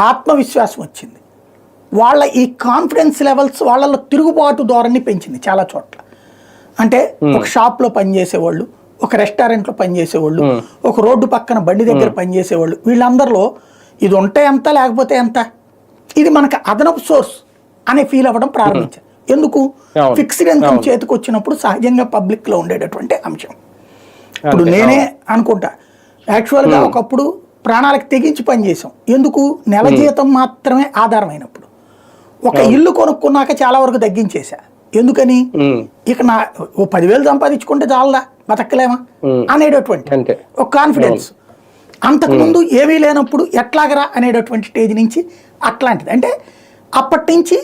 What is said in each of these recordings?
ఆత్మవిశ్వాసం వచ్చింది. వాళ్ళ ఈ కాన్ఫిడెన్స్ లెవెల్స్ వాళ్ళలో తిరుగుబాటు ధోరణి పెంచింది చాలా చోట్ల. అంటే ఒక షాప్లో పనిచేసేవాళ్ళు, ఒక రెస్టారెంట్లో పనిచేసేవాళ్ళు, ఒక రోడ్డు పక్కన బండి దగ్గర పనిచేసేవాళ్ళు, వీళ్ళందరిలో ఇది ఉంటే ఎంత లేకపోతే ఎంత, ఇది మనకు అదనపు సోర్స్ అనే ఫీల్ అవ్వడం ప్రారంభించారు. ఎందుకు? ఫిక్స్డ్ ఇన్కమ్ చేతికి వచ్చినప్పుడు సహజంగా పబ్లిక్లో ఉండేటటువంటి అంశం. ఇప్పుడు నేనే అనుకుంటా, యాక్చువల్గా ఒకప్పుడు ప్రాణాలకు తెగించి పనిచేసాం. ఎందుకు? నెల జీతం మాత్రమే ఆధారమైనప్పుడు. ఒక ఇల్లు కొనుక్కున్నాక చాలా వరకు తగ్గించేశా. ఎందుకని? ఇక నా 10,000 సంపాదించుకుంటే చాలదా, బతకలేమా అనేటటువంటి ఒక కాన్ఫిడెన్స్. అంతకుముందు ఏమీ లేనప్పుడు ఎట్లాగరా అనేటటువంటి స్టేజ్ నుంచి అట్లాంటిది. అంటే అప్పటి నుంచి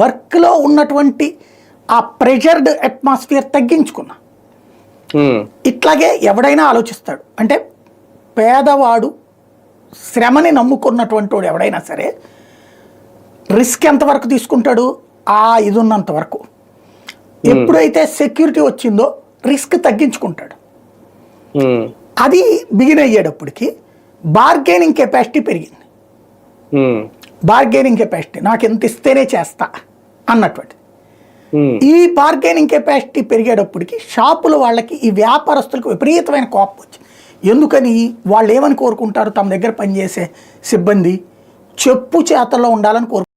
వర్క్లో ఉన్నటువంటి ఆ ప్రెషర్డ్ అట్మాస్ఫియర్ తగ్గించుకున్నా. ఇట్లాగే ఎవడైనా ఆలోచిస్తాడు. అంటే పేదవాడు, శ్రమని నమ్ముకున్నటువంటి వాడు ఎవడైనా సరే రిస్క్ ఎంతవరకు తీసుకుంటాడు? ఇది ఉన్నంత వరకు. ఎప్పుడైతే సెక్యూరిటీ వచ్చిందో రిస్క్ తగ్గించుకుంటాడు. అది బిగిన్ అయ్యేటప్పటికి బార్గెనింగ్ కెపాసిటీ పెరిగింది. బార్గెనింగ్ కెపాసిటీ నాకు ఎంత ఇస్తేనే చేస్తా అన్నటువంటి. ఈ బార్గెనింగ్ కెపాసిటీ పెరిగేటప్పటికి షాపుల వాళ్ళకి, ఈ వ్యాపారస్తులకు విపరీతమైన కోపం వచ్చింది. ఎందుకని? వాళ్ళు ఏమని కోరుకుంటారు? తమ దగ్గర పనిచేసే సిబ్బంది చెప్పు చేతల్లో ఉండాలని కోరుకుంటారు.